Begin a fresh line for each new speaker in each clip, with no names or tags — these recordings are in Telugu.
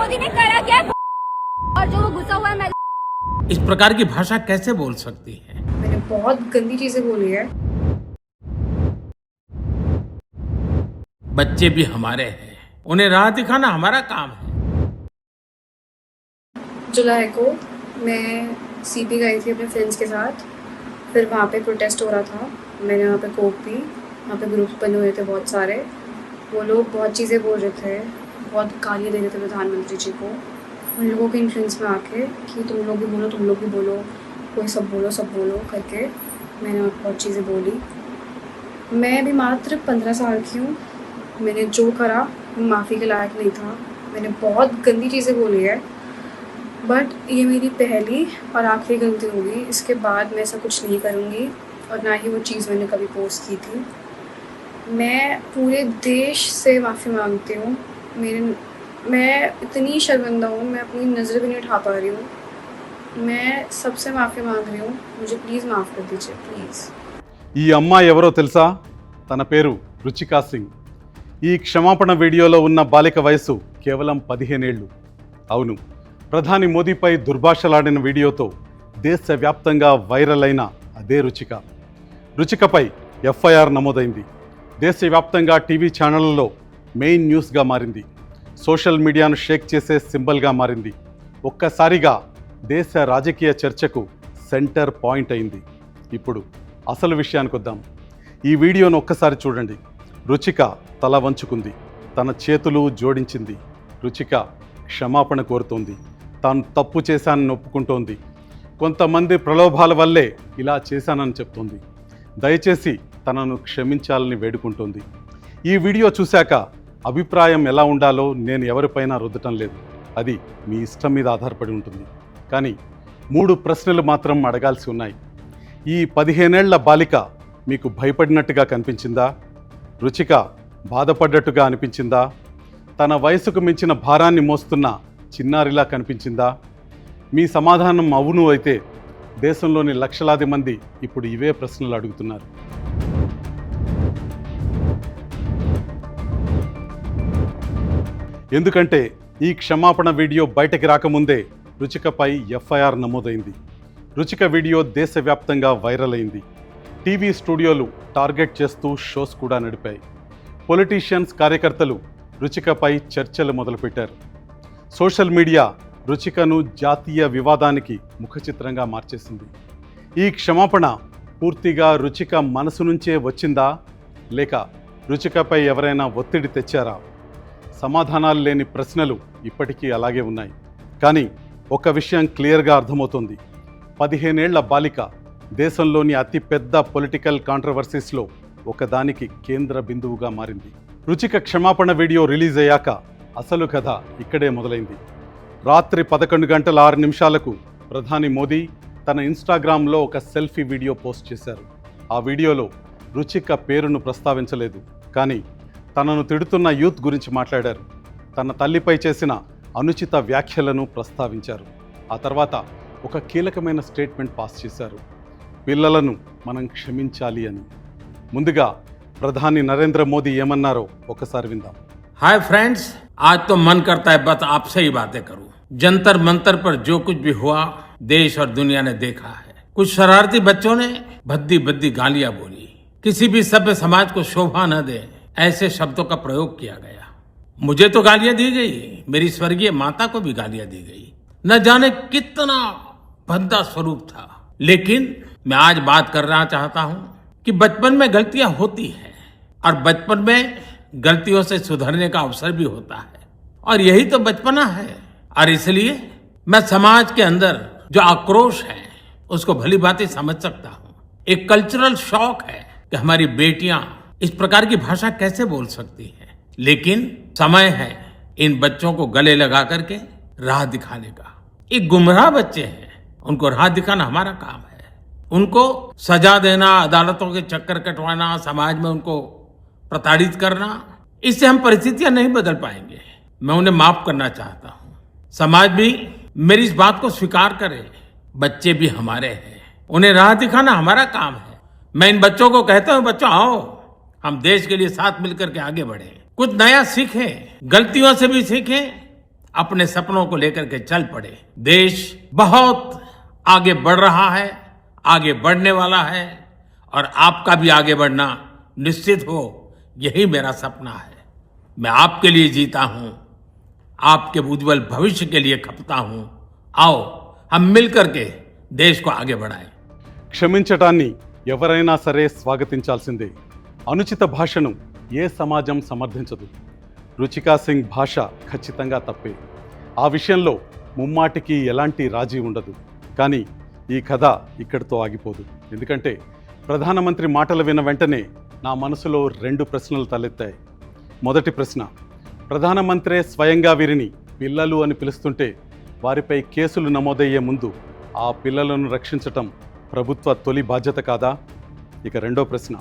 मोदी ने करा क्या है? और जो वो घुसा हुआ है मैं
इस प्रकार की भाषा कैसे बोल सकती है?
मैंने बहुत गंदी चीजें बोली है।
बच्चे भी हमारे हैं, उन्हें राह दिखाना हमारा काम है।
जुलाई को मैं सीपी गई थी अपने फ्रेंड्स के साथ, फिर वहाँ पे प्रोटेस्ट हो रहा था। मैंने वहाँ पे कोक पी, वहाँ पे ग्रुप्स बने हुए थे बहुत सारे। वो लोग बहुत चीज़ें बोल रहे थे, बहुत गालियाँ दे रहे थे प्रधानमंत्री जी को, उन लोगों के इन्फ्लुएंस में आके कि तुम लोग भी बोलो, कोई सब बोलो करके मैंने वहाँ पे बहुत चीज़ें बोली। मैं भी मात्र 15 साल की हूँ। मैंने जो करा माफ़ी के लायक नहीं था। मैंने बहुत गंदी चीज़ें बोली है, बट ये मेरी पहली और आखिरी गलती होगी। इसके बाद मैं ऐसा कुछ नहीं करूँगी और ना ही वो चीज़ मैंने कभी पोस्ट की थी। मैं पूरे देश से माफ़ी मांगती हूँ। मैं इतनी शर्मिंदा हूँ, मैं अपनी नज़र भी नहीं उठा पा रही हूँ। मैं सबसे माफ़ी मांग रही हूँ, मुझे प्लीज़ माफ़ कर दीजिए, प्लीज़।
ఈ అమ్మాయి ఎవరో తెలుసా? తన పేరు రుచికా సింగ్. ఈ క్షమాపణ వీడియోలో ఉన్న బాలిక వయసు కేవలం 15 ఏళ్ళు. అవును, ప్రధాని మోదీపై దుర్భాషలాడిన వీడియోతో దేశవ్యాప్తంగా వైరల్ అయిన అదే రుచిక. రుచికపై ఎఫ్ఐఆర్ నమోదైంది. దేశవ్యాప్తంగా టీవీ ఛానళ్లలో మెయిన్ న్యూస్గా మారింది. సోషల్ మీడియాను షేక్ చేసే సింబల్గా మారింది. ఒక్కసారిగా దేశ రాజకీయ చర్చకు సెంటర్ పాయింట్ అయింది. ఇప్పుడు అసలు విషయానికి వద్దాం. ఈ వీడియోను ఒక్కసారి చూడండి. రుచిక తల వంచుకుంది, తన చేతులు జోడించింది. రుచిక క్షమాపణ కోరుతోంది, తాను తప్పు చేశానని ఒప్పుకుంటోంది. కొంతమంది ప్రలోభాల వల్లే ఇలా చేశానని చెప్తోంది. దయచేసి తనను క్షమించాలని వేడుకుంటోంది. ఈ వీడియో చూశాక అభిప్రాయం ఎలా ఉండాలో నేను ఎవరిపైనా రుద్దటం లేదు, అది మీ ఇష్టం మీద ఆధారపడి ఉంటుంది. కానీ 3 ప్రశ్నలు మాత్రం అడగాల్సి ఉన్నాయి. ఈ 15 ఏళ్ల బాలిక మీకు భయపడినట్టుగా కనిపించిందా? రుచిక బాధపడ్డట్టుగా అనిపించిందా? తన వయసుకు మించిన భారాన్ని మోస్తున్న చిన్నారిలా కనిపించిందా? మీ సమాధానం అవును అయితే దేశంలోని లక్షలాది మంది ఇప్పుడు ఇవే ప్రశ్నలు అడుగుతున్నారు. ఎందుకంటే ఈ క్షమాపణ వీడియో బయటకి రాకముందే రుచికపై ఎఫ్ఐఆర్ నమోదైంది. రుచిక వీడియో దేశవ్యాప్తంగా వైరల్ అయింది. టీవీ స్టూడియోలు టార్గెట్ చేస్తూ షోస్ కూడా నడిపాయి. పొలిటీషియన్స్, కార్యకర్తలు రుచికపై చర్చలు మొదలుపెట్టారు. సోషల్ మీడియా రుచికను జాతీయ వివాదానికి ముఖచిత్రంగా మార్చేసింది. ఈ క్షమాపణ పూర్తిగా రుచిక మనసు నుంచే వచ్చిందా, లేక రుచికపై ఎవరైనా ఒత్తిడి తెచ్చారా? సమాధానాలు లేని ప్రశ్నలు ఇప్పటికీ అలాగే ఉన్నాయి. కానీ ఒక విషయం క్లియర్గా అర్థమవుతోంది. 15 ఏళ్ల బాలిక దేశంలోని అతిపెద్ద పొలిటికల్ కాంట్రవర్సీస్లో ఒకదానికి కేంద్ర బిందువుగా మారింది. రుచిక క్షమాపణ వీడియో రిలీజ్ అయ్యాక అసలు కథ ఇక్కడే మొదలైంది. రాత్రి 11 గంటల 6 నిమిషాలకు ప్రధాని మోదీ తన ఇన్స్టాగ్రామ్లో ఒక సెల్ఫీ వీడియో పోస్ట్ చేశారు. ఆ వీడియోలో రుచిక పేరును ప్రస్తావించలేదు, కానీ తనను తిడుతున్న యూత్ గురించి మాట్లాడారు. తన తల్లిపై చేసిన అనుచిత వ్యాఖ్యలను ప్రస్తావించారు. ఆ తర్వాత ఒక కీలకమైన స్టేట్మెంట్ పాస్ చేశారు, పిల్లలను మనం క్షమించాలి అని. ముందుగా ప్రధాని నరేంద్ర మోదీ ఏమన్నారో ఒకసారి విందాం.
हाय फ्रेंड्स, आज तो मन करता है बस आपसे ही बातें करूं। जंतर मंतर पर जो कुछ भी हुआ देश और दुनिया ने देखा है। कुछ शरारती बच्चों ने भद्दी भद्दी गालियां बोली, किसी भी सभ्य समाज को शोभा न दे ऐसे शब्दों का प्रयोग किया गया। मुझे तो गालियां दी गई, मेरी स्वर्गीय माता को भी गालियां दी गई। न जाने कितना भद्दा स्वरूप था। लेकिन मैं आज बात करना चाहता हूं कि बचपन में गलतियां होती हैं और बचपन में गलतियों से सुधरने का अवसर भी होता है, और यही तो बचपना है। और इसलिए मैं समाज के अंदर जो आक्रोश है उसको भली भांति समझ सकता हूं। एक कल्चरल शॉक है कि हमारी बेटियां इस प्रकार की भाषा कैसे बोल सकती हैं। लेकिन समय है इन बच्चों को गले लगा करके राह दिखाने का। ये गुमराह बच्चे हैं, उनको राह दिखाना हमारा काम है। उनको सजा देना, अदालतों के चक्कर कटवाना, समाज में उनको प्रताड़ित करना, इससे हम परिस्थितियां नहीं बदल पाएंगे। मैं उन्हें माफ करना चाहता हूं। समाज भी मेरी इस बात को स्वीकार करे। बच्चे भी हमारे हैं, उन्हें राह दिखाना हमारा काम है। मैं इन बच्चों को कहता हूं, बच्चों आओ, हम देश के लिए साथ मिलकर के आगे बढ़े, कुछ नया सीखें, गलतियों से भी सीखें अपने सपनों को लेकर के चल पड़े। देश बहुत आगे बढ़ रहा है, आगे बढ़ने वाला है और आपका भी आगे बढ़ना निश्चित हो, यही मेरा सपना है। मैं आपके लिए जीता हूं, आपके उज्जवल भविष्य के लिए खपता हूं। आओ हम मिलकर के देश को आगे बढ़ाएं।
క్షమించటాన్ని ఎవరైనా సరే స్వాగతించాల్సిందే. అనుచిత భాషను ఏ సమాజం సమర్థించదు. రుచికా సింగ్ భాష ఖచ్చితంగా తప్పే. ఆ విషయంలో ముమ్మాటికి ఎలాంటి రాజీ ఉండదు. కానీ ఈ కథ ఇక్కడితో ఆగిపోదు. ఎందుకంటే ప్రధానమంత్రి మాటలు విన్న వెంటనే నా మనసులో 2 ప్రశ్నలు తలెత్తాయి. మొదటి ప్రశ్న, ప్రధానమంత్రే స్వయంగా వీరిని పిల్లలు అని పిలుస్తుంటే వారిపై కేసులు నమోదయ్యే ముందు ఆ పిల్లలను రక్షించటం ప్రభుత్వ తొలి బాధ్యత కాదా? ఇక రెండో ప్రశ్న,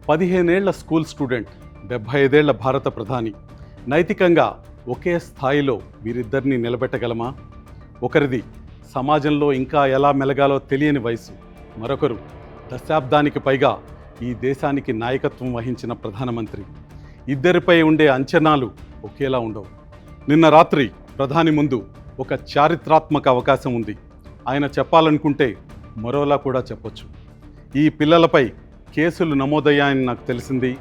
15 ఏళ్ల స్కూల్ స్టూడెంట్, 75 ఏళ్ల భారత ప్రధాని, నైతికంగా ఒకే స్థాయిలో వీరిద్దరిని నిలబెట్టగలమా? ఒకరిది సమాజంలో ఇంకా ఎలా మెలగాలో తెలియని వయసు, మరొకరు దశాబ్దానికి పైగా ఈ దేశానికి నాయకత్వం వహించిన ప్రధానమంత్రి. ఇద్దరిపై ఉండే అంచనాలు ఒకేలా ఉండవు. నిన్న రాత్రి ప్రధాని ముందు ఒక చారిత్రాత్మక అవకాశం ఉంది. ఆయన చెప్పాలనుకుంటే మరోలా కూడా చెప్పొచ్చు. ఈ పిల్లలపై కేసులు నమోదయ్యాయని నాకు తెలిసింది,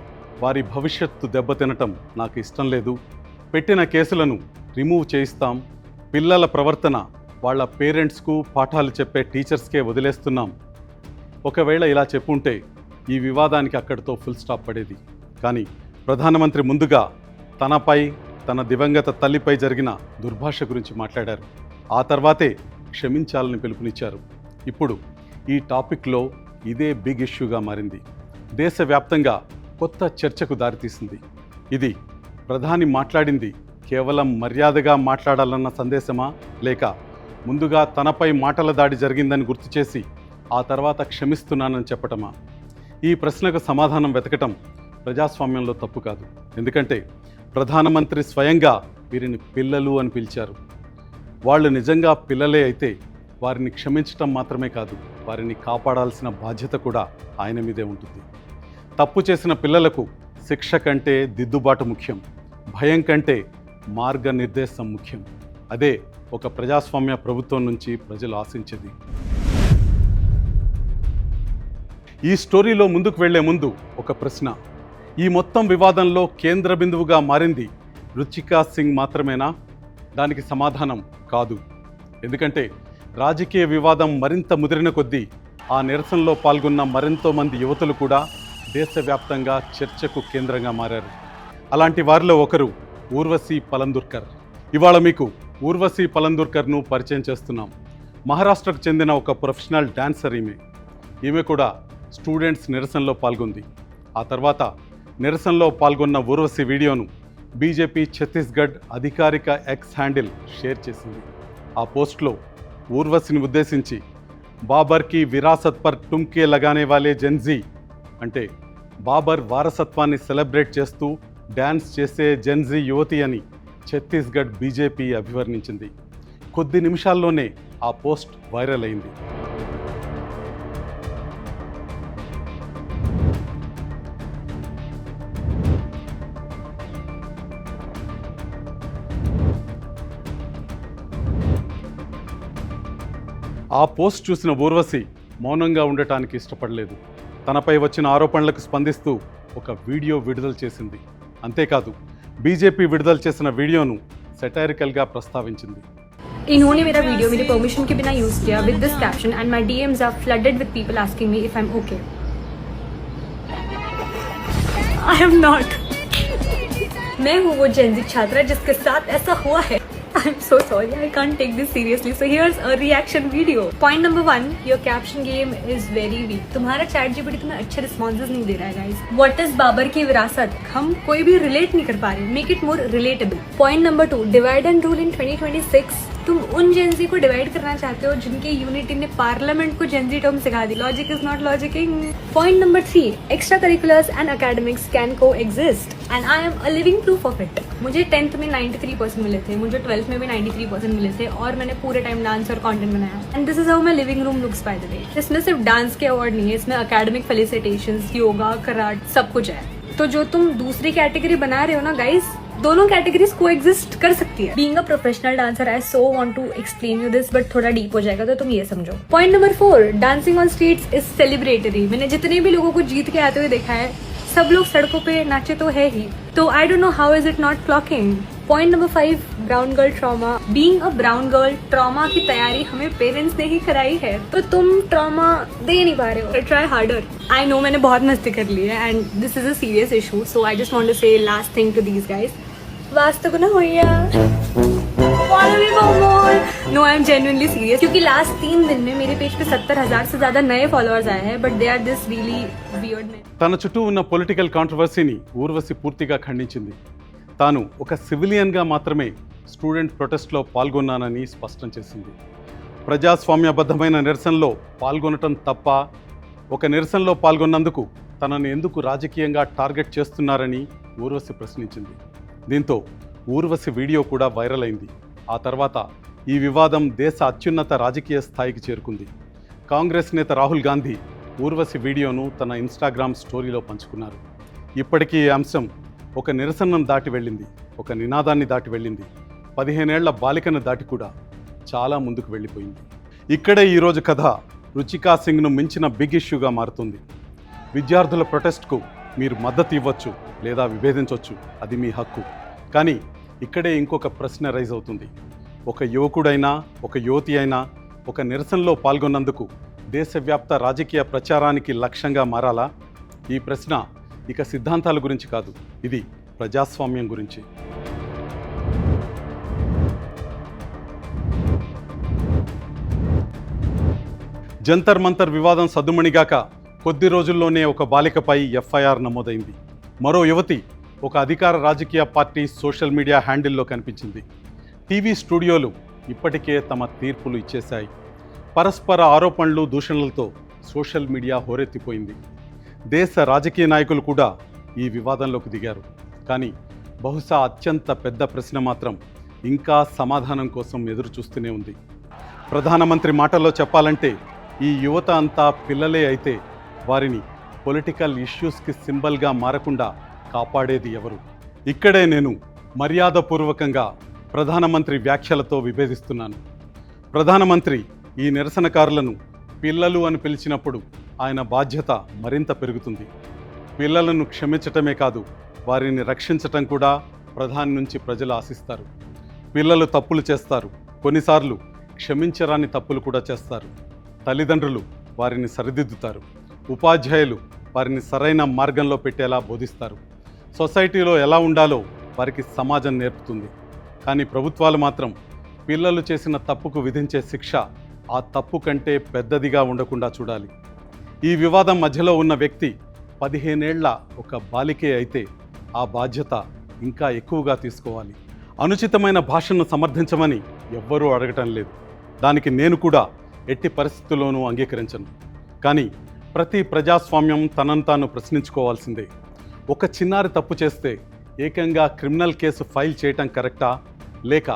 వారి భవిష్యత్తు దెబ్బతినటం నాకు ఇష్టం లేదు, పెట్టిన కేసులను రిమూవ్ చేయిస్తాం, పిల్లల ప్రవర్తన వాళ్ళ పేరెంట్స్కు పాఠాలు చెప్పే టీచర్స్కే వదిలేస్తున్నాం. ఒకవేళ ఇలా చెప్పుంటే ఈ వివాదానికి అక్కడితో ఫుల్ స్టాప్ పడేది. కానీ ప్రధానమంత్రి ముందుగా తనపై, తన దివంగత తల్లిపై జరిగిన దుర్భాష గురించి మాట్లాడారు. ఆ తర్వాతే క్షమించాలని పిలుపునిచ్చారు. ఇప్పుడు ఈ టాపిక్లో ఇదే బిగ్ ఇష్యూగా మారింది. దేశవ్యాప్తంగా కొత్త చర్చకు దారితీసింది. ఇది ప్రధాని మాట్లాడింది కేవలం మర్యాదగా మాట్లాడాలన్న సందేశమా, లేక ముందుగా తనపై మాటల దాడి జరిగిందని గుర్తు చేసి ఆ తర్వాత క్షమిస్తున్నానని చెప్పటమా? ఈ ప్రశ్నకు సమాధానం వెతకటం ప్రజాస్వామ్యంలో తప్పు కాదు. ఎందుకంటే ప్రధానమంత్రి స్వయంగా వీరిని పిల్లలు అని పిలిచారు. వాళ్ళు నిజంగా పిల్లలే అయితే వారిని క్షమించటం మాత్రమే కాదు, వారిని కాపాడాల్సిన బాధ్యత కూడా ఆయన మీదే ఉంటుంది. తప్పు చేసిన పిల్లలకు శిక్ష కంటే దిద్దుబాటు ముఖ్యం, భయం కంటే మార్గనిర్దేశం ముఖ్యం. అదే ఒక ప్రజాస్వామ్య ప్రభుత్వం నుంచి ప్రజలు ఆశించేది. ఈ స్టోరీలో ముందుకు వెళ్లే ముందు ఒక ప్రశ్న. ఈ మొత్తం వివాదంలో కేంద్ర బిందువుగా మారింది రుచికా సింగ్ మాత్రమేనా? దానికి సమాధానం కాదు. ఎందుకంటే రాజకీయ వివాదం మరింత ముదిరిన కొద్దీ ఆ నిరసనలో పాల్గొన్న మరెంతో మంది యువతులు కూడా దేశవ్యాప్తంగా చర్చకు కేంద్రంగా మారారు. అలాంటి వారిలో ఒకరు ఊర్వశీ పలందుర్కర్. ఇవాళ మీకు ఊర్వశీ పలందుర్కర్ను పరిచయం చేస్తున్నాం. మహారాష్ట్రకు చెందిన ఒక ప్రొఫెషనల్ డాన్సర్ ఈమె కూడా స్టూడెంట్స్ నిరసనలో పాల్గొంది. ఆ తర్వాత నిరసనలో పాల్గొన్న ఊర్వశి వీడియోను బీజేపీ ఛత్తీస్గఢ్ అధికారిక ఎక్స్ హ్యాండిల్ షేర్ చేసింది. ఆ పోస్ట్లో ఊర్వశిని ఉద్దేశించి బాబర్కి విరాసత్ పర్ టుమ్కే లగానే వాలే జెన్జీ, అంటే బాబర్ వారసత్వాన్ని సెలబ్రేట్ చేస్తూ డ్యాన్స్ చేసే జెన్జీ యువతి అని ఛత్తీస్గఢ్ బీజేపీ అభివర్ణించింది. కొద్ది నిమిషాల్లోనే ఆ పోస్ట్ వైరల్ అయింది. ఆ పోస్ట్ చూసిన ఊర్వశి మౌనంగా ఉండటానికి ఇష్టపడలేదు. తనపై వచ్చిన ఆరోపణలకు స్పందిస్తూ ఒక వీడియో విడుదల చేసింది. అంతేకాదు బీజేపీ విడుదల చేసిన వీడియోను సెటైరికల్గా ప్రస్తావించింది.
इन्होंने मेरा वीडियो मेरी परमिशन के बिना यूज किया with this caption and my DMs are flooded with people asking me if I am okay. I am not. मैं हूँ वो जेनजी छात्रा जिसके साथ ऐसा हुआ है. I'm so sorry, I can't take this seriously. So here's a reaction video. Point number 1, your caption game is very weak. तुम्हारा चैट जीपीटी तुम्हें अच्छे रिस्पॉन्सेज नहीं दे रहा है guys. What is बाबर की विरासत? हम कोई भी रिलेट नहीं कर पा रहे. Make it more relatable. Point number 2, divide and rule in 2026. तुम उन जेनजी को डिवाइड करना चाहते हो जिनकी यूनिटी ने पार्लियामेंट को जेनजी टर्म सिखा दी. Logic is not logicking. Point number 3, extracurriculars and academics can coexist and I am a living proof of it. मुझे 10th में 93% मिले थे, मुझे 12th में भी 93% मिले थे और मैंने पूरे टाइम डांस और कंटेंट बनाया. And this is how my living room looks by the way. इसमें सिर्फ डांस के अवार्ड नहीं है, इसमें एकेडमिक फेलिसिटेशंस, योगा, कराटे सब कुछ है. तो जो तुम दूसरी कैटेगरी बना रहे हो ना गाइस, दोनों कैटेगरीज को एग्जिस्ट कर सकती है। Being a professional dancer I so want to explain you this, but थोड़ा डीप हो जाएगा तो तुम ये समझो। Point number 4, dancing on streets is celebratory. मैंने जितने भी लोगों को जीत के आते हुए देखा है, सब लोग सड़कों पे नाचे तो है ही, तो I don't know how is it not flocking. Point number 5, brown girl trauma. Being a brown girl, trauma की तैयारी हमें पेरेंट्स ने ही कराई है, तो तुम ट्रॉमा दे नहीं पा रहे हो। Try harder. आई नो मैंने बहुत मस्ती कर ली है and this is a serious issue, so I just want to say last thing to these guys, वास्तव ना होइया, follow me for more. No, I am genuinely serious, क्योंकि लास्ट 3 दिन में मेरे पेज पे 70,000 से ज्यादा नए फॉलोअर्स आए हैं, but they are this really weird.
తన చుట్టూ ఉన్న పొలిటికల్ కాంట్రవర్సీని ఊర్వశి పూర్తిగా ఖండించింది. తాను ఒక సివిలియన్గా మాత్రమే స్టూడెంట్ ప్రొటెస్ట్లో పాల్గొన్నానని స్పష్టం చేసింది. ప్రజాస్వామ్యబద్ధమైన నిరసనలో పాల్గొనటం తప్ప, ఒక నిరసనలో పాల్గొన్నందుకు తనను ఎందుకు రాజకీయంగా టార్గెట్ చేస్తున్నారని ఊర్వశి ప్రశ్నించింది. దీంతో ఊర్వశి వీడియో కూడా వైరల్ అయింది. ఆ తర్వాత ఈ వివాదం దేశ అత్యున్నత రాజకీయ స్థాయికి చేరుకుంది. కాంగ్రెస్ నేత రాహుల్ గాంధీ ఊర్వశి వీడియోను తన ఇన్స్టాగ్రామ్ స్టోరీలో పంచుకున్నారు. ఇప్పటికీ ఈ అంశం ఒక నిరసనను దాటి వెళ్ళింది, ఒక నినాదాన్ని దాటి వెళ్ళింది, 15 ఏళ్ల బాలికను దాటి కూడా చాలా ముందుకు వెళ్ళిపోయింది. ఇక్కడే ఈరోజు కథ రుచికా సింగ్ను మించిన బిగ్ ఇష్యూగా మారుతుంది. విద్యార్థుల ప్రొటెస్ట్కు మీరు మద్దతు ఇవ్వచ్చు లేదా విభేదించవచ్చు, అది మీ హక్కు. కానీ ఇక్కడే ఇంకొక ప్రశ్న రైజ్ అవుతుంది. ఒక యువకుడైనా, ఒక యువతి అయినా ఒక నిరసనలో పాల్గొన్నందుకు దేశవ్యాప్త రాజకీయ ప్రచారానికి లక్ష్యంగా మారాలా? ఈ ప్రశ్న ఇక సిద్ధాంతాల గురించి కాదు, ఇది ప్రజాస్వామ్యం గురించి. జంతర్ మంతర్ వివాదం సద్దుమణిగాక కొద్ది రోజుల్లోనే ఒక బాలికపై ఎఫ్ఐఆర్ నమోదైంది. మరో యువతి ఒక అధికార రాజకీయ పార్టీ సోషల్ మీడియా హ్యాండిల్లో కనిపించింది. టీవీ స్టూడియోలు ఇప్పటికే తమ తీర్పులు ఇచ్చేశాయి. పరస్పర ఆరోపణలు, దూషణలతో సోషల్ మీడియా హోరెత్తిపోయింది. దేశ రాజకీయ నాయకులు కూడా ఈ వివాదంలోకి దిగారు. కానీ బహుశా అత్యంత పెద్ద ప్రశ్న మాత్రం ఇంకా సమాధానం కోసం ఎదురు చూస్తూనే ఉంది. ప్రధానమంత్రి మాటల్లో చెప్పాలంటే ఈ యువత అంతా పిల్లలే అయితే వారిని పొలిటికల్ ఇష్యూస్కి సింబల్గా మారకుండా కాపాడేది ఎవరు? ఇక్కడే నేను మర్యాదపూర్వకంగా ప్రధానమంత్రి వ్యాఖ్యలతో విభేదిస్తున్నాను. ప్రధానమంత్రి ఈ నిరసనకారులను పిల్లలు అని పిలిచినప్పుడు ఆయన బాధ్యత మరింత పెరుగుతుంది. పిల్లలను క్షమించటమే కాదు, వారిని రక్షించటం కూడా ప్రధాని నుంచి ప్రజలు ఆశిస్తారు. పిల్లలు తప్పులు చేస్తారు, కొన్నిసార్లు క్షమించరాని తప్పులు కూడా చేస్తారు. తల్లిదండ్రులు వారిని సరిదిద్దుతారు. ఉపాధ్యాయులు వారిని సరైన మార్గంలో పెట్టేలా బోధిస్తారు. సొసైటీలో ఎలా ఉండాలో వారికి సమాజం నేర్పుతుంది. కానీ ప్రభుత్వాలు మాత్రం పిల్లలు చేసిన తప్పుకు విధించే శిక్ష ఆ తప్పు కంటే పెద్దదిగా ఉండకుండా చూడాలి. ఈ వివాదం మధ్యలో ఉన్న వ్యక్తి 15 ఏళ్ల ఒక బాలికే అయితే ఆ బాధ్యత ఇంకా ఎక్కువగా తీసుకోవాలి. అనుచితమైన భాషను సమర్థించమని ఎవ్వరూ అడగటం లేదు. దానికి నేను కూడా ఎట్టి పరిస్థితుల్లోనూ అంగీకరించను. కానీ ప్రతి ప్రజాస్వామ్యం తనను తాను ప్రశ్నించుకోవాల్సిందే. ఒక చిన్నారి తప్పు చేస్తే ఏకంగా క్రిమినల్ కేసు ఫైల్ చేయటం కరెక్టా, లేక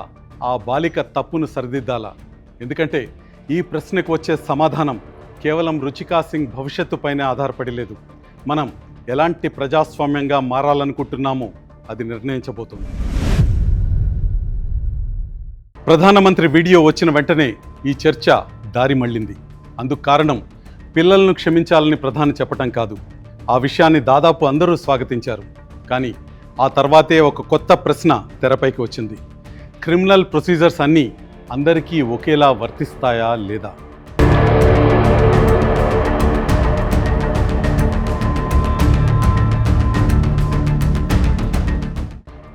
ఆ బాలిక తప్పును సరిదిద్దాలా? ఎందుకంటే ఈ ప్రశ్నకు వచ్చే సమాధానం కేవలం రుచికా సింగ్ భవిష్యత్తుపైనే ఆధారపడి లేదు. మనం ఎలాంటి ప్రజాస్వామ్యంగా మారాలనుకుంటున్నామో అది నిర్ణయించబోతుంది. ప్రధానమంత్రి వీడియో వచ్చిన వెంటనే ఈ చర్చ దారి మళ్ళింది. అందుకు కారణం పిల్లలను క్షమించాలని ప్రధాని చెప్పటం కాదు. ఆ విషయాన్ని దాదాపు అందరూ స్వాగతించారు. కానీ ఆ తర్వాతే ఒక కొత్త ప్రశ్న తెరపైకి వచ్చింది. క్రిమినల్ ప్రొసీజర్స్ అన్నీ అందరికీ ఒకేలా వర్తిస్తాయా లేదా?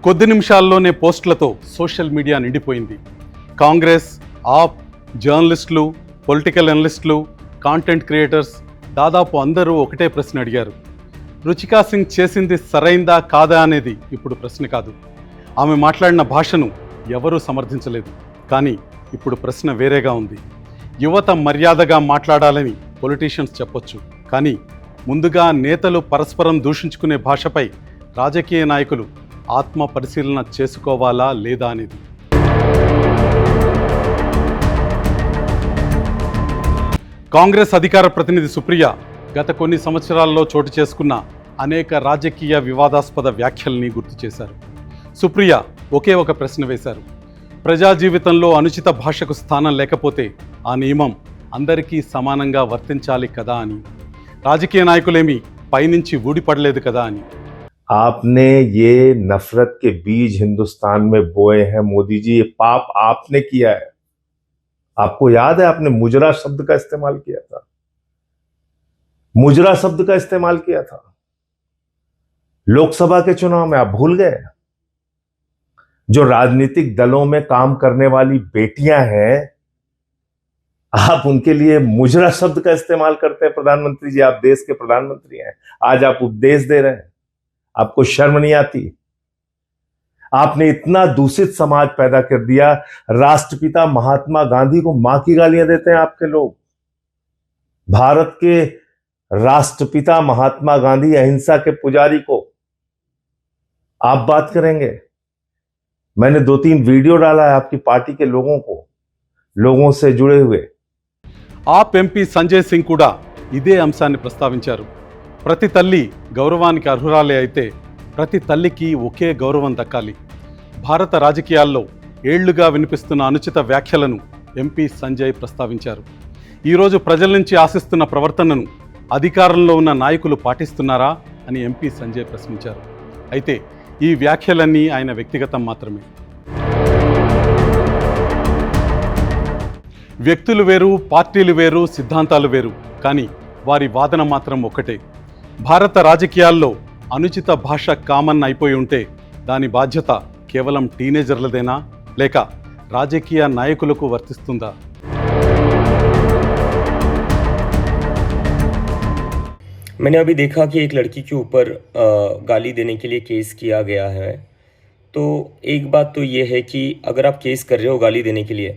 కొద్ది నిమిషాల్లోనే పోస్టులతో సోషల్ మీడియా నిండిపోయింది. కాంగ్రెస్, ఆప్, జర్నలిస్టులు, పొలిటికల్ అనలిస్టులు, కాంటెంట్ క్రియేటర్స్ దాదాపు అందరూ ఒకటే ప్రశ్న అడిగారు. రుచికా సింగ్ చేసింది సరైందా కాదా అనేది ఇప్పుడు ప్రశ్న కాదు. ఆమె మాట్లాడిన భాషను ఎవరూ సమర్థించలేదు. కానీ ఇప్పుడు ప్రశ్న వేరేగా ఉంది. యువత మర్యాదగా మాట్లాడాలని పొలిటీషియన్స్ చెప్పొచ్చు, కానీ ముందుగా నేతలు పరస్పరం దూషించుకునే భాషపై రాజకీయ నాయకులు ఆత్మ పరిశీలన చేసుకోవాలా లేదా అనేది. కాంగ్రెస్ అధికార ప్రతినిధి సుప్రియ గత కొన్ని సంవత్సరాల్లో చోటు చేసుకున్న అనేక రాజకీయ వివాదాస్పద వ్యాఖ్యల్ని గుర్తు చేశారు. సుప్రియ ఒకే ఒక ప్రశ్న వేశారు. ప్రజా జీవితంలో అనుచిత భాషకు స్థానం లేకపోతే ఆ నియమం అందరికీ సమానంగా వర్తించాలి కదా అని. రాజకీయ నాయకులేమి పైనుంచి ఊడిపడలేదు కదా అని.
आपने ये नफरत के बीज हिंदुस्तान में बोए हैं मोदी जी, ये पाप आपने किया है। आपको याद है आपने मुजरा शब्द का इस्तेमाल किया था, मुजरा शब्द का इस्तेमाल किया था लोकसभा के चुनाव में, आप भूल गए? जो राजनीतिक दलों में काम करने वाली बेटियां हैं, आप उनके लिए मुजरा शब्द का इस्तेमाल करते हैं। प्रधानमंत्री जी, आप देश के प्रधानमंत्री हैं, आज आप उपदेश दे रहे हैं, आपको शर्म नहीं आती? आपने इतना दूषित समाज पैदा कर दिया। राष्ट्रपिता महात्मा गांधी को मां की गालियां देते हैं आपके लोग। भारत के राष्ट्रपिता महात्मा गांधी अहिंसा के पुजारी को आप बात करेंगे? मैंने 2-3 वीडियो डाला है आपकी पार्टी के लोगों से जुड़े हुए।
ఆప్ ఎంపీ సంజయ్ సింగ్ కూడా ఇదే అంశాన్ని ప్రస్తావించారు. ప్రతి తల్లి గౌరవానికి అర్హురాలే అయితే ప్రతి తల్లికి ఒకే గౌరవం దక్కాలి. భారత రాజకీయాల్లో ఏళ్లుగా వినిపిస్తున్న అనుచిత వ్యాఖ్యలను ఎంపీ సంజయ్ ప్రస్తావించారు. ఈరోజు ప్రజల నుంచి ఆశిస్తున్న ప్రవర్తనను అధికారంలో ఉన్న నాయకులు పాటిస్తున్నారా అని ఎంపీ సంజయ్ ప్రశ్నించారు. అయితే ఈ వ్యాఖ్యలన్నీ ఆయన వ్యక్తిగతం మాత్రమే. వ్యక్తులు వేరు, పార్టీలు వేరు, సిద్ధాంతాలు వేరు, కానీ వారి వాదన మాత్రం ఒక్కటే. భారత రాజకీయాల్లో అనుచిత భాష కామన్ అయిపోయి ఉంటే దాని బాధ్యత కేవలం టీనేజర్లదేనా లేక రాజకీయ నాయకులకు వర్తిస్తుందా?
मैंने अभी देखा कि एक लड़की के ऊपर गाली देने के लिए केस किया गया है। तो एक बात तो ये है कि अगर आप केस कर रहे हो गाली देने के लिए,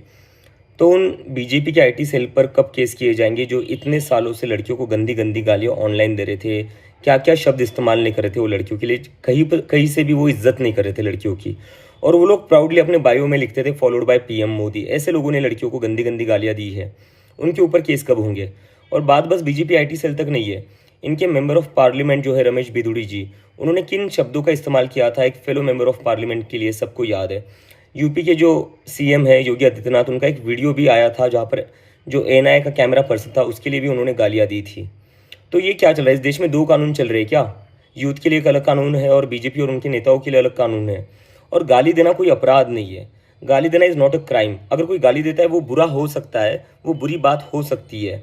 तो उन बीजेपी के आईटी सेल पर कब केस किए जाएंगे जो इतने सालों से लड़कियों को गंदी गंदी गालियाँ ऑनलाइन दे रहे थे, क्या क्या शब्द इस्तेमाल नहीं कर रहे थे वो लड़कियों के लिए, कहीं से भी वो इज्जत नहीं कर रहे थे लड़कियों की, और वो लोग प्राउडली अपने बायो में लिखते थे फॉलोड बाय पीएम मोदी। ऐसे लोगों ने लड़कियों को गंदी गंदी गालियाँ दी है, उनके ऊपर केस कब होंगे? और बात बस बीजेपी आईटी सेल तक नहीं है, इनके मेंबर ऑफ पार्लियामेंट जो है रमेश बिधूड़ी जी, उन्होंने किन शब्दों का इस्तेमाल किया था एक फेलो मेंबर ऑफ पार्लियामेंट के लिए सबको याद है। यूपी के जो सीएम है योगी आदित्यनाथ, उनका एक वीडियो भी आया था जहाँ पर जो एनआई का कैमरा पर्सन था उसके लिए भी उन्होंने गालियाँ दी थी। तो ये क्या चल रहा है? इस देश में 2 कानून चल रहे हैं क्या? यूथ के लिए एक अलग कानून है और बीजेपी और उनके नेताओं के लिए अलग कानून है। और गाली देना कोई अपराध नहीं है, गाली देना इज़ नॉट अ क्राइम। अगर कोई गाली देता है वो बुरा हो सकता है, वो बुरी बात हो सकती है,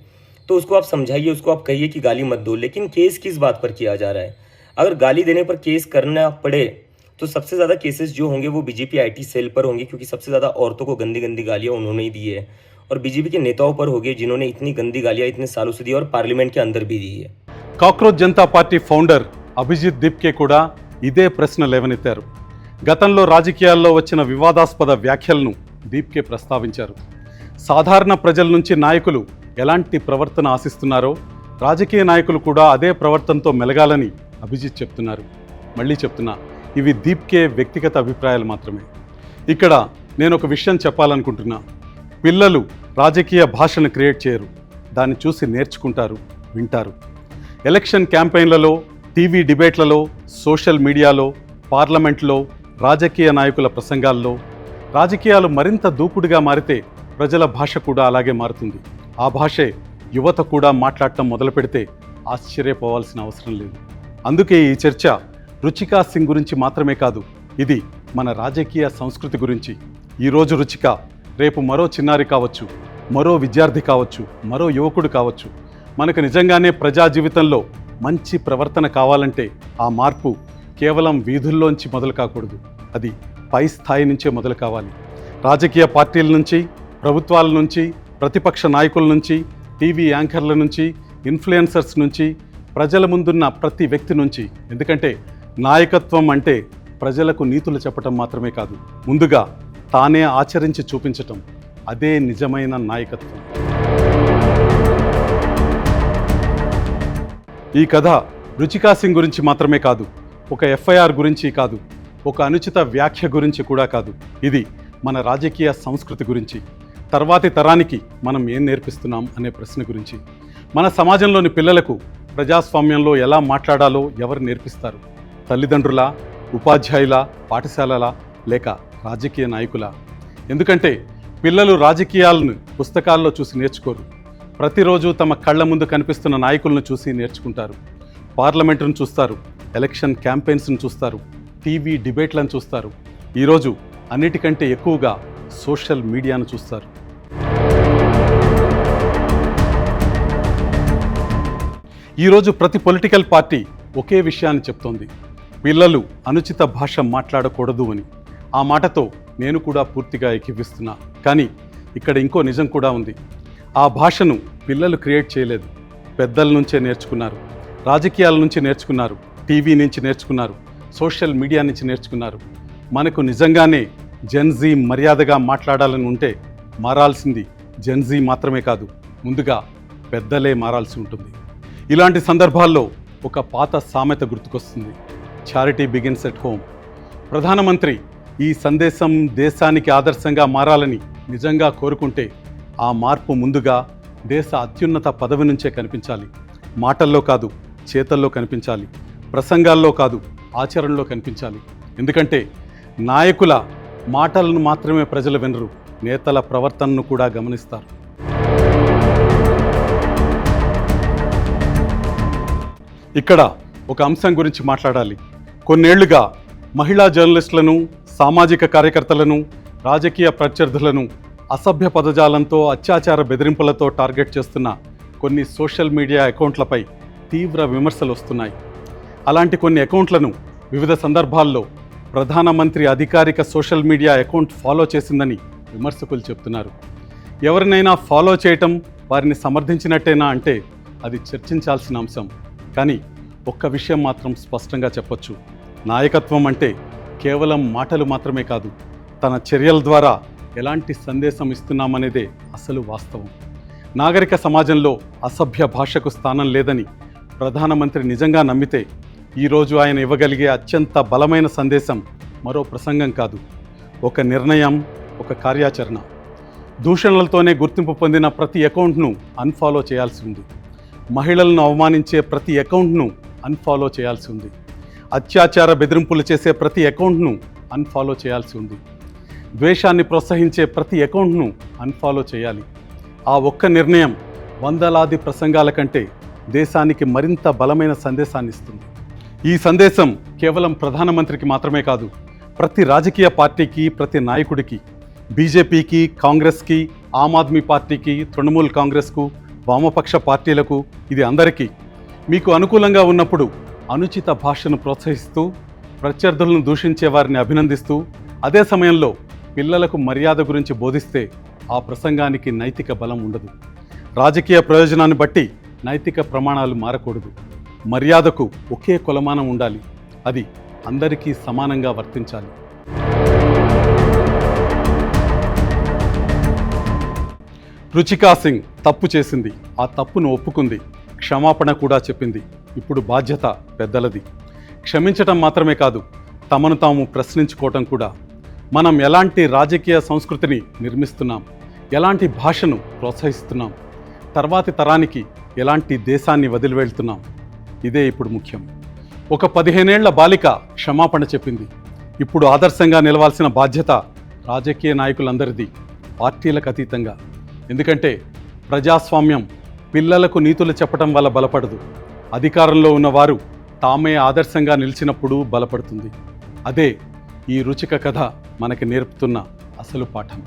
तो उसको आप समझाइए, उसको आप कहिए कि गाली मत दो। लेकिन केस किस बात पर किया जा रहा है? अगर गाली देने पर केस करना पड़े तो सबसे ज़्यादा केसेस जो होंगे वो बीजेपी आईटी सेल पर होंगे, क्योंकि सबसे ज़्यादा औरतों को गंदी गंदी गालियाँ उन्होंने ही दी है, और बीजेपी के नेताओं पर होंगे जिन्होंने इतनी गंदी गालियाँ इतने सालों से दी और पार्लियामेंट के अंदर भी दी है।
Cockroach Janata party founder Abhijit Dipke కూడా ఇదే ప్రశ్న లేవనెత్తారు. గతంలో రాజకీయాల్లో వచ్చిన వివాదాస్పద వ్యాఖ్యలను దీప్కే ప్రస్తావించారు. సాధారణ ప్రజల నుంచి నాయకులు ఎలాంటి ప్రవర్తన ఆశిస్తున్నారో రాజకీయ నాయకులు కూడా అదే ప్రవర్తనతో మెలగాలని అభిజిత్ చెప్తున్నారు. మళ్ళీ చెప్తున్నా, ఇవి దీప్కే వ్యక్తిగత అభిప్రాయాలు మాత్రమే. ఇక్కడ నేను ఒక విషయం చెప్పాలనుకుంటున్నా. పిల్లలు రాజకీయ భాషను క్రియేట్ చేయరు, దాన్ని చూసి నేర్చుకుంటారు, వింటారు. ఎలక్షన్ క్యాంపెయిన్లలో, టీవీ డిబేట్లలో, సోషల్ మీడియాలో, పార్లమెంట్లో, రాజకీయ నాయకుల ప్రసంగాల్లో రాజకీయాలు మరింత దూకుడుగా మారితే ప్రజల భాష కూడా అలాగే మారుతుంది. ఆ భాషే యువత కూడా మాట్లాడటం మొదలు పెడితే ఆశ్చర్యపోవాల్సిన అవసరం లేదు. అందుకే ఈ చర్చ రుచికా సింగ్ గురించి మాత్రమే కాదు, ఇది మన రాజకీయ సంస్కృతి గురించి. ఈరోజు రుచిక, రేపు మరో చిన్నారి కావచ్చు, మరో విద్యార్థి కావచ్చు, మరో యువకుడు కావచ్చు. మనకు నిజంగానే ప్రజా జీవితంలో మంచి ప్రవర్తన కావాలంటే ఆ మార్పు కేవలం వీధుల్లోంచి మొదలు కాకూడదు, అది పై స్థాయి నుంచే మొదలు కావాలి. రాజకీయ పార్టీల నుంచి, ప్రభుత్వాల నుంచి, ప్రతిపక్ష నాయకుల నుంచి, టీవీ యాంకర్ల నుంచి, ఇన్ఫ్లుయెన్సర్స్ నుంచి, ప్రజల ముందున్న ప్రతి వ్యక్తి నుంచి. ఎందుకంటే నాయకత్వం అంటే ప్రజలకు నీతులు చెప్పటం మాత్రమే కాదు, ముందుగా తానే ఆచరించి చూపించటం. అదే నిజమైన నాయకత్వం. ఈ కథ రుచికా సింగ్ గురించి మాత్రమే కాదు, ఒక ఎఫ్ఐఆర్ గురించి కాదు, ఒక అనుచిత వ్యాఖ్య గురించి కూడా కాదు. ఇది మన రాజకీయ సంస్కృతి గురించి, తర్వాతి తరానికి మనం ఏం నేర్పిస్తున్నాం అనే ప్రశ్న గురించి. మన సమాజంలోని పిల్లలకు ప్రజాస్వామ్యంలో ఎలా మాట్లాడాలో ఎవరు నేర్పిస్తారు? తల్లిదండ్రులా, ఉపాధ్యాయుల, పాఠశాలల లేక రాజకీయ నాయకుల? ఎందుకంటే పిల్లలు రాజకీయాలను పుస్తకాల్లో చూసి నేర్చుకోరు. ప్రతిరోజు తమ కళ్ళ ముందు కనిపిస్తున్న నాయకులను చూసి నేర్చుకుంటారు. పార్లమెంటును చూస్తారు, ఎలక్షన్ క్యాంపెయిన్స్ను చూస్తారు, టీవీ డిబేట్లను చూస్తారు. ఈరోజు అన్నిటికంటే ఎక్కువగా సోషల్ మీడియాను చూస్తారు. ఈరోజు ప్రతి పొలిటికల్ పార్టీ ఒకే విషయాన్ని చెప్తోంది: పిల్లలు అనుచిత భాష మాట్లాడకూడదు అని. ఆ మాటతో నేను కూడా పూర్తిగా ఏకీభవిస్తున్నా. కానీ ఇక్కడ ఇంకో నిజం కూడా ఉంది. ఆ భాషను పిల్లలు క్రియేట్ చేయలేదు, పెద్దల నుంచే నేర్చుకున్నారు. రాజకీయాల నుంచి నేర్చుకున్నారు, టీవీ నుంచి నేర్చుకున్నారు, సోషల్ మీడియా నుంచి నేర్చుకున్నారు. మనకు నిజంగానే జెన్జీ మర్యాదగా మాట్లాడాలని ఉంటే మారాల్సింది జెన్జీ మాత్రమే కాదు, ముందుగా పెద్దలే మారాల్సి ఉంటుంది. ఇలాంటి సందర్భాల్లో ఒక పాత సామెత గుర్తుకొస్తుంది: చారిటీ బిగిన్స్ ఎట్ హోమ్. ప్రధానమంత్రి ఈ సందేశం దేశానికి ఆదర్శంగా మారాలని నిజంగా కోరుకుంటే ఆ మార్పు ముందుగా దేశ అత్యున్నత పదవి నుంచే కనిపించాలి. మాటల్లో కాదు, చేతల్లో కనిపించాలి. ప్రసంగాల్లో కాదు, ఆచరణలో కనిపించాలి. ఎందుకంటే నాయకుల మాటలను మాత్రమే ప్రజలు వినరు, నేతల ప్రవర్తనను కూడా గమనిస్తారు. ఇక్కడ ఒక అంశం గురించి మాట్లాడాలి. కొన్నేళ్లుగా మహిళా జర్నలిస్టులను, సామాజిక కార్యకర్తలను, రాజకీయ ప్రత్యర్థులను అసభ్య పదజాలంతో, అత్యాచార బెదిరింపులతో టార్గెట్ చేస్తున్న కొన్ని సోషల్ మీడియా అకౌంట్లపై తీవ్ర విమర్శలు వస్తున్నాయి. అలాంటి కొన్ని అకౌంట్లను వివిధ సందర్భాల్లో ప్రధానమంత్రి అధికారిక సోషల్ మీడియా అకౌంట్ ఫాలో చేసిందని విమర్శకులు చెప్తున్నారు. ఎవరినైనా ఫాలో చేయటం వారిని సమర్థించినట్టేనా అంటే అది చర్చించాల్సిన అంశం. కానీ ఒక్క విషయం మాత్రం స్పష్టంగా చెప్పొచ్చు: నాయకత్వం అంటే కేవలం మాటలు మాత్రమే కాదు, తన చర్యల ద్వారా ఎలాంటి సందేశం ఇస్తున్నామనేదే అసలు వాస్తవం. నాగరిక సమాజంలో అసభ్య భాషకు స్థానం లేదని ప్రధానమంత్రి నిజంగా నమ్మితే ఈరోజు ఆయన ఇవ్వగలిగే అత్యంత బలమైన సందేశం మరో ప్రసంగం కాదు, ఒక నిర్ణయం, ఒక కార్యాచరణ. దూషణలతోనే గుర్తింపు పొందిన ప్రతి అకౌంట్ను అన్ఫాలో చేయాల్సి ఉంది. మహిళలను అవమానించే ప్రతి అకౌంట్ను అన్ఫాలో చేయాల్సి ఉంది. అత్యాచార బెదిరింపులు చేసే ప్రతి అకౌంట్ను అన్ఫాలో చేయాల్సి ఉంది. ద్వేషాన్ని ప్రోత్సహించే ప్రతి అకౌంట్ను అన్ఫాలో చేయాలి. ఆ ఒక్క నిర్ణయం వందలాది ప్రసంగాల కంటే దేశానికి మరింత బలమైన సందేశాన్ని ఇస్తుంది. ఈ సందేశం కేవలం ప్రధానమంత్రికి మాత్రమే కాదు, ప్రతి రాజకీయ పార్టీకి, ప్రతి నాయకుడికి, బీజేపీకి, కాంగ్రెస్కి, ఆమ్ ఆద్మీ పార్టీకి, తృణమూల్ కాంగ్రెస్కు, వామపక్ష పార్టీలకు, ఇది అందరికీ. మీకు అనుకూలంగా ఉన్నప్పుడు అనుచిత భాషను ప్రోత్సహిస్తూ, ప్రత్యర్థులను దూషించే వారిని అభినందిస్తూ, అదే సమయంలో పిల్లలకు మర్యాద గురించి బోధిస్తే ఆ ప్రసంగానికి నైతిక బలం ఉండదు. రాజకీయ ప్రయోజనాన్ని బట్టి నైతిక ప్రమాణాలు మారకూడదు. మర్యాదకు ఒకే కొలమానం ఉండాలి, అది అందరికీ సమానంగా వర్తించాలి. రుచికా సింగ్ తప్పు చేసింది, ఆ తప్పును ఒప్పుకుంది, క్షమాపణ కూడా చెప్పింది. ఇప్పుడు బాధ్యత పెద్దలది. క్షమించటం మాత్రమే కాదు, తమను తాము ప్రశ్నించుకోవటం కూడా. మనం ఎలాంటి రాజకీయ సంస్కృతిని నిర్మిస్తున్నాం, ఎలాంటి భాషను ప్రోత్సహిస్తున్నాం, తర్వాతి తరానికి ఎలాంటి దేశాన్ని వదిలివెళ్తున్నాం, ఇదే ఇప్పుడు ముఖ్యం. ఒక 15 ఏళ్ల బాలిక క్షమాపణ చెప్పింది. ఇప్పుడు ఆదర్శంగా నిలవాల్సిన బాధ్యత రాజకీయ నాయకులందరిది, పార్టీలకు అతీతంగా. ఎందుకంటే ప్రజాస్వామ్యం పిల్లలకు నీతులు చెప్పడం వల్ల బలపడదు, అధికారంలో ఉన్నవారు తామే ఆదర్శంగా నిలిచినప్పుడు బలపడుతుంది. అదే ఈ రుచిక కథ మనకి నేర్పుతున్న అసలు పాఠం.